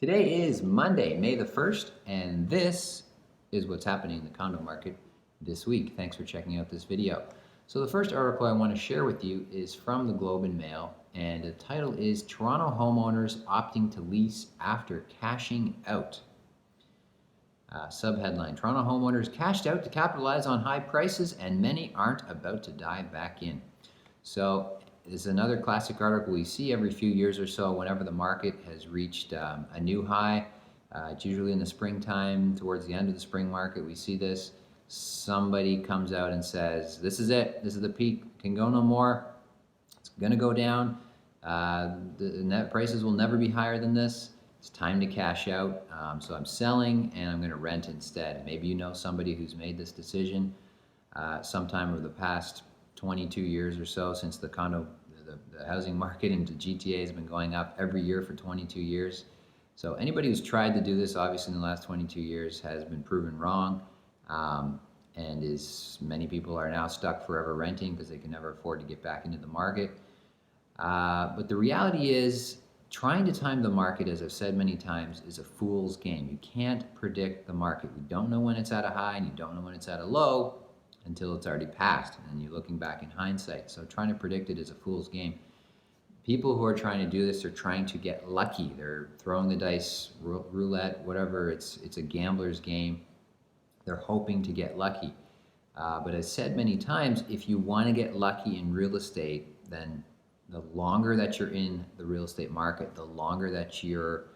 Today is Monday, May the 1st, and this is what's happening in the condo market this week. Thanks for checking out this video. So the first article I want to share with you is from the Globe and Mail, and the title is Toronto Homeowners Opting to Lease After Cashing Out. Subheadline, Toronto homeowners cashed out to capitalize on high prices and many aren't about to dive back in. So this is another classic article we see every few years or so whenever the market has reached a new high. It's usually in the springtime, towards the end of the spring market, we see this. Somebody comes out and says, this is it, this is the peak, can go no more, it's gonna go down, the net prices will never be higher than this. It's time to cash out, so I'm selling and I'm going to rent instead. Maybe you know somebody who's made this decision sometime over the past 22 years or so, since the housing market into GTA has been going up every year for 22 years. So anybody who's tried to do this, obviously in the last 22 years, has been proven wrong, and many people are now stuck forever renting because they can never afford to get back into the market. But the reality is, trying to time the market, as I've said many times, is a fool's game. You can't predict the market. You don't know when it's at a high and you don't know when it's at a low until it's already passed and you're looking back in hindsight. So trying to predict it is a fool's game. People who are trying to do this are trying to get lucky. They're throwing the dice, roulette, whatever. It's a gambler's game. They're hoping to get lucky. But as said many times, if you want to get lucky in real estate, then the longer that you're in the real estate market, the longer that you're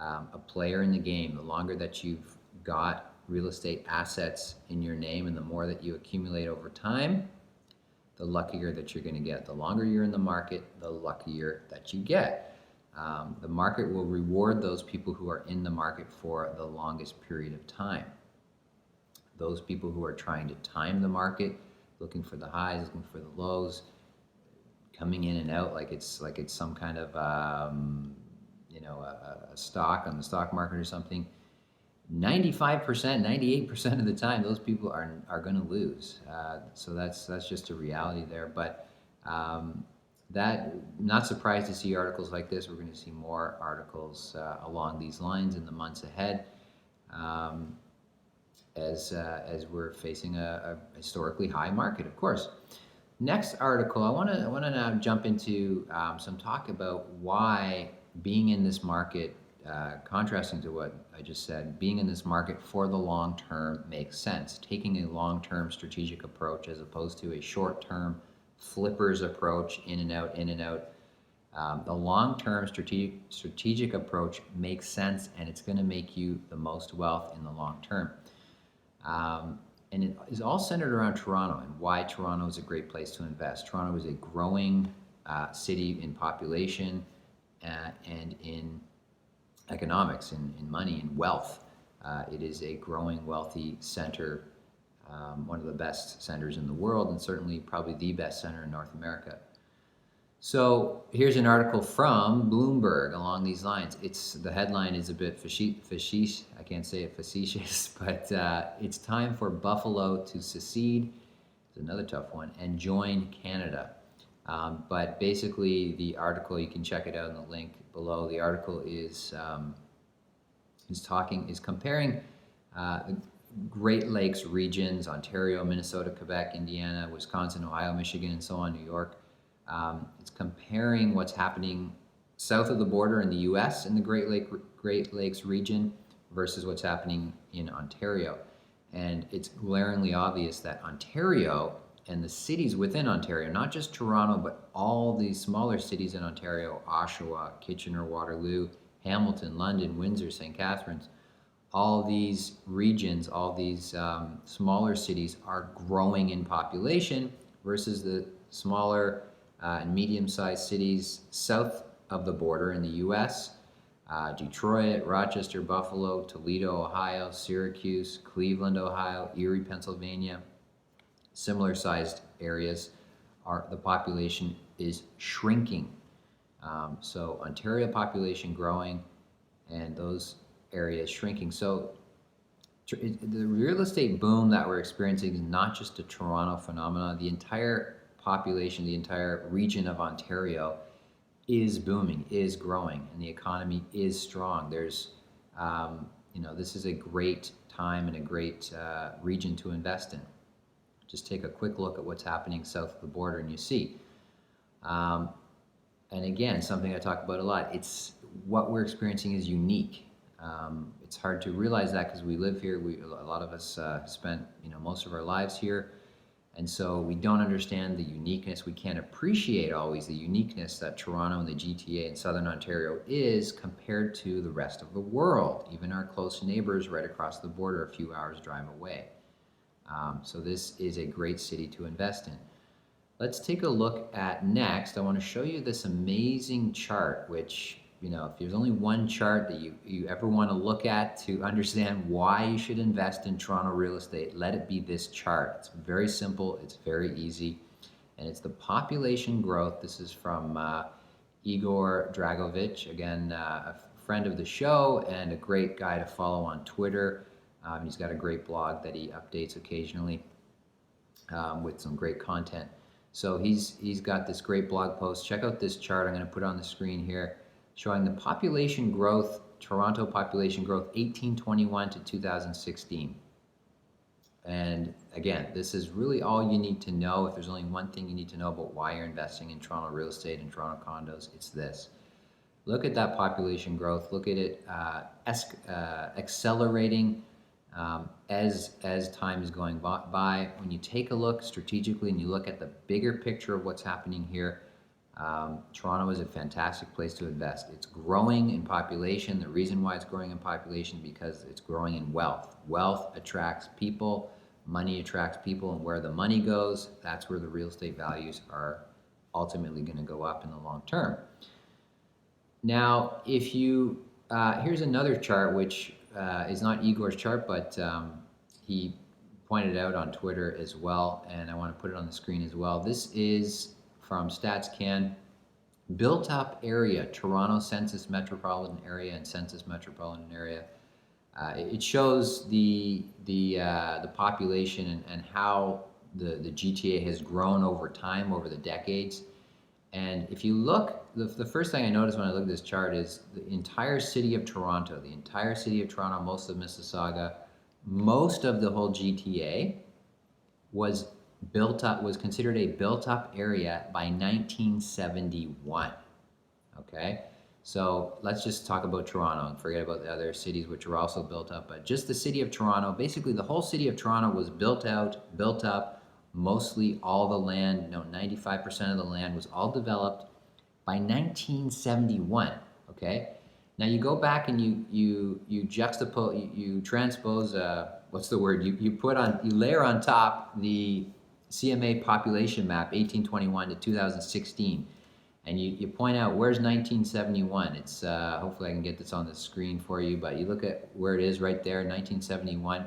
a player in the game, the longer that you've got real estate assets in your name, and the more that you accumulate over time, the luckier that you're going to get. The longer you're in the market, the luckier that you get. The market will reward those people who are in the market for the longest period of time. Those people who are trying to time the market, looking for the highs, looking for the lows, coming in and out like it's some kind of a stock on the stock market or something. 95%, 98% of the time, those people are going to lose. So that's just a reality there. But not surprised to see articles like this. We're going to see more articles along these lines in the months ahead, as we're facing a historically high market, of course. Next article, I want to now jump into some talk about why being in this market, contrasting to what I just said, being in this market for the long term makes sense. Taking a long-term strategic approach as opposed to a short-term flippers approach, in and out, in and out. The long-term strategic approach makes sense, and it's going to make you the most wealth in the long term. And it is all centered around Toronto and why Toronto is a great place to invest. Toronto is a growing city in population and in economics, in money and wealth. It is a growing, wealthy center, one of the best centers in the world, and certainly probably the best center in North America. So here's an article from Bloomberg along these lines. The headline is a bit facetious. I can't say it facetious, but it's time for Buffalo to secede. It's another tough one, and join Canada. But basically, the article, you can check it out in the link below. The article is comparing Great Lakes regions: Ontario, Minnesota, Quebec, Indiana, Wisconsin, Ohio, Michigan, and so on, New York. It's comparing what's happening south of the border in the U.S. in the Great Lakes region versus what's happening in Ontario. And it's glaringly obvious that Ontario and the cities within Ontario, not just Toronto, but all these smaller cities in Ontario, Oshawa, Kitchener, Waterloo, Hamilton, London, Windsor, St. Catharines, all these regions, all these smaller cities are growing in population versus the smaller and medium-sized cities south of the border in the U.S., Detroit, Rochester, Buffalo, Toledo, Ohio, Syracuse, Cleveland, Ohio, Erie, Pennsylvania. Similar-sized areas, the population is shrinking. So Ontario population growing, and those areas shrinking. So the real estate boom that we're experiencing is not just a Toronto phenomenon. The entire population, the entire region of Ontario is booming, is growing, and the economy is strong. This is a great time and a great region to invest in. Just take a quick look at what's happening south of the border, and you see. And again, something I talk about a lot. It's what we're experiencing is unique. It's hard to realize that because we live here. A lot of us spent most of our lives here. And so we don't understand the uniqueness. We can't appreciate always the uniqueness that Toronto and the GTA and Southern Ontario is compared to the rest of the world, even our close neighbors right across the border a few hours drive away. So this is a great city to invest in. Let's take a look at next. I want to show you this amazing chart, which, if there's only one chart that you ever want to look at to understand why you should invest in Toronto real estate, let it be this chart. It's very simple, it's very easy, and it's the population growth. This is from Igor Dragovich, again, a friend of the show and a great guy to follow on Twitter. He's got a great blog that he updates occasionally with some great content. So he's got this great blog post. Check out this chart. I'm going to put it on the screen here, showing the population growth, Toronto population growth, 1821 to 2016. And again, this is really all you need to know. If there's only one thing you need to know about why you're investing in Toronto real estate and Toronto condos, it's this. Look at that population growth. Look at it accelerating as time is going by. When you take a look strategically and you look at the bigger picture of what's happening here, Toronto is a fantastic place to invest. It's growing in population. The reason why it's growing in population is because it's growing in wealth. Wealth attracts people, money attracts people, and where the money goes, that's where the real estate values are ultimately going to go up in the long term. Now, if you, here's another chart, which is not Igor's chart, but he pointed out on Twitter as well, and I want to put it on the screen as well. This is from StatsCan, built up area, Toronto Census Metropolitan Area and Census Metropolitan Area. It shows the population and how the GTA has grown over time, over the decades. And if you look, the first thing I noticed when I look at this chart is the entire city of Toronto, most of Mississauga, most of the whole GTA was considered a built-up area by 1971, okay? So let's just talk about Toronto and forget about the other cities which were also built up, but just the city of Toronto, basically the whole city of Toronto was built up, mostly all the land, 95% of the land was all developed by 1971, okay? Now you go back and you juxtapose, you transpose, what's the word? You layer on top the CMA population map, 1821 to 2016, and you point out where's 1971. It's hopefully I can get this on the screen for you, but you look at where it is right there, 1971.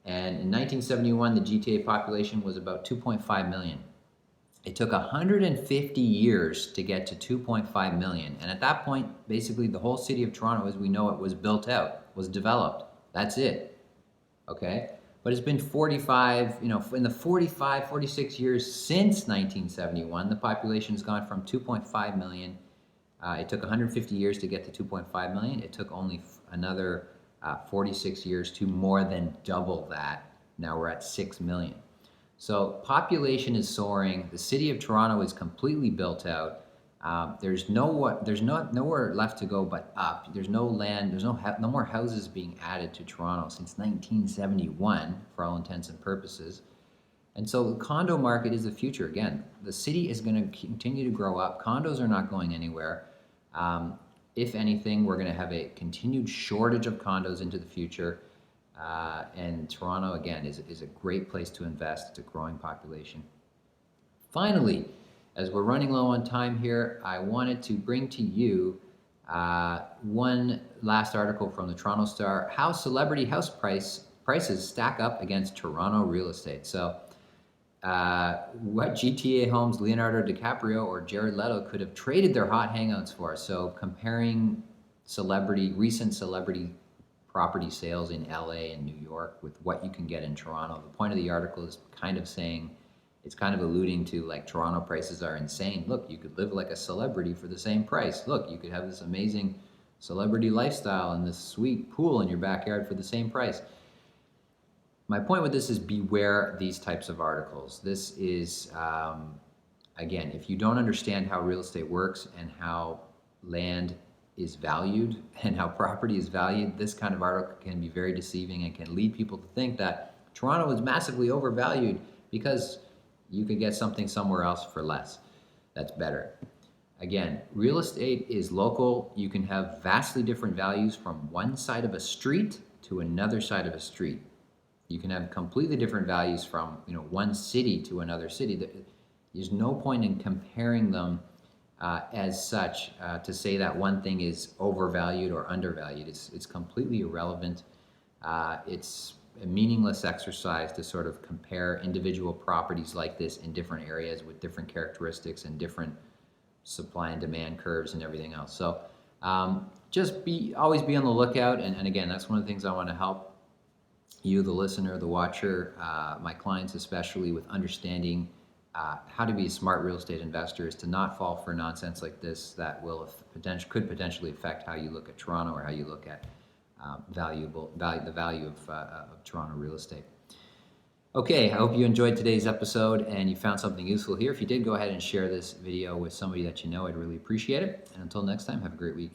And in 1971, the GTA population was about 2.5 million. It took 150 years to get to 2.5 million. And at that point, basically the whole city of Toronto, as we know it, was built out, was developed. That's it, okay? But it's been 45, in the 45, 46 years since 1971, the population's gone from 2.5 million. It took 150 years to get to 2.5 million. It took only another 46 years to more than double that. Now we're at 6 million. So population is soaring. The city of Toronto is completely built out. There's nowhere left to go but up. There's no land. There's no more houses being added to Toronto since 1971, for all intents and purposes. And so the condo market is the future. Again, the city is going to continue to grow up. Condos are not going anywhere. If anything, we're going to have a continued shortage of condos into the future. And Toronto, again, is a great place to invest. It's a growing population. Finally, as we're running low on time here, I wanted to bring to you one last article from the Toronto Star, how celebrity house prices stack up against Toronto real estate. So what GTA homes Leonardo DiCaprio or Jared Leto could have traded their hot hangouts for. So comparing recent celebrity property sales in LA and New York with what you can get in Toronto. The point of the article is kind of saying, it's kind of alluding to like Toronto prices are insane. Look, you could live like a celebrity for the same price. Look, you could have this amazing celebrity lifestyle and this sweet pool in your backyard for the same price. My point with this is beware these types of articles. This is, again, if you don't understand how real estate works and how land is valued and how property is valued, this kind of article can be very deceiving and can lead people to think that Toronto is massively overvalued because you could get something somewhere else for less. That's better. Again, real estate is local. You can have vastly different values from one side of a street to another side of a street. You can have completely different values from one city to another city. There's no point in comparing them as such to say that one thing is overvalued or undervalued. It's completely irrelevant. It's a meaningless exercise to sort of compare individual properties like this in different areas with different characteristics and different supply and demand curves and everything else. So just always be on the lookout. And again, that's one of the things I want to help you, the listener, the watcher, my clients especially, with understanding how to be a smart real estate investor, is to not fall for nonsense like this that could potentially affect how you look at Toronto or how you look at the value of Toronto real estate. Okay, I hope you enjoyed today's episode and you found something useful here. If you did, go ahead and share this video with somebody that you know. I'd really appreciate it. And until next time, have a great week.